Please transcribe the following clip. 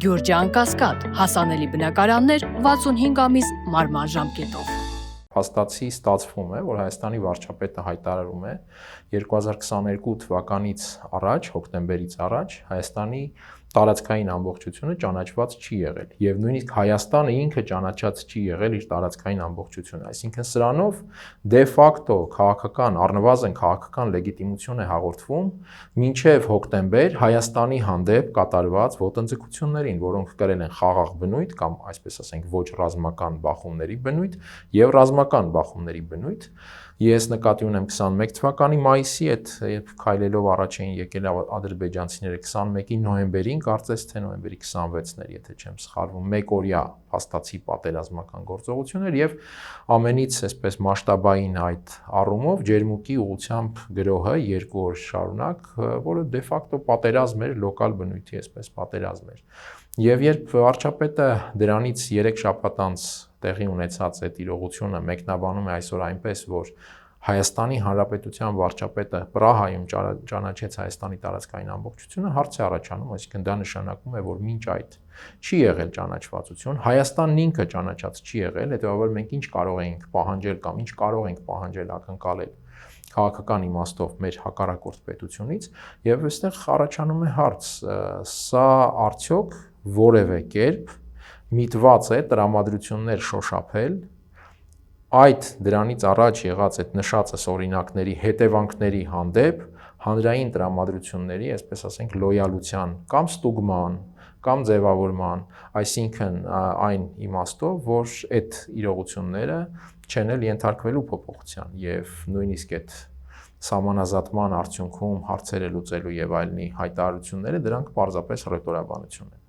Գյուրջան Կասկադ, հասանելի բնակարաններ 65 ամիս մարման ժամկետով։ Փաստացի ստացվում է, որ Հայաստանի վարչապետը հայտարարում է 2022 թվականից առաջ, հոկտեմբերից առաջ, Հայաստանի տարածքային ամբողջությունը ճանաչված չի եղել եւ նույնիսկ Հայաստանը ինքը ճանաչած չի եղել իր տարածքային ամբողջությունը, այսինքն սրանով դե ֆակտո քաղաքական, առնվազն քաղաքական լեգիտիմություն է հաղորդվում մինչեւ հոկտեմբեր Հայաստանի հանդեպ կատարված ոտնձգություններին, որոնք կրել են խաղաղ բնույթ կամ այսպես ասենք ոչ ռազմական բախումների բնույթ եւ ռազմական բախումների բնույթ։ Ես նկատի ունեմ 21 թվականի մայիսի այդ երբ քայլելով առաջ էին եկել ադրբեջանցիները 21-ի նոյեմբերին, կարծես թե նոյեմբերի 26-ն էր, եթե չեմ սխալվում, մեկ օրյա փաստացի պատերազմական գործողություններ եւ ամենից այսպես մասշտաբային այդ առումով ջերմուկի ուղղությամբ գրոհը 2 օր շարունակ, որը դե ֆակտո պատերազմ էր, լոկալ բնույթի այսպես պատերազմ էր։ Եվ երբ վարչապետը դրանից 3 շաբաթ անց տեղի ունեցած այդ իրողությունը մեկնաբանում է այսօր այնպես, որ Հայաստանի Հանրապետության վարչապետը Պրահայում ճանաչեց Հայաստանի տարածքային ամբողջությունը, հարց է առաջանում, այսինքն դա նշանակում է, որ մինչ այդ չի եղել ճանաչվածություն, Հայաստանն ինքը ճանաչած չի եղել, հետեւաբար մենք ինչ կարող ենք պահանջել կամ ինչ կարող ենք պահանջել ակնկալել քաղաքական իմաստով մեր հակառակորդ պետությունից, եւ այստեղ առաջանում է հարց, սա արդյոք որևէ կերպ միտված է տրամադրություններ շոշափել այդ դրանից առաջ եղած այդ նշածս օրինակների հետևանքների հանդեպ հանրային տրամադրությունների, այսպես ասենք, լոյալության կամ ստուգման կամ ձևավորման, այսինքն այն իմաստով, որ այդ իրողությունները չեն էլ ենթարկվելու փոփոխության եւ նույնիսկ այդ սահմանազատման արդյունքում հարցերը լուծելու եւ այլնի հայտարարությունները դրանք պարզապես հռետորաբանություն են։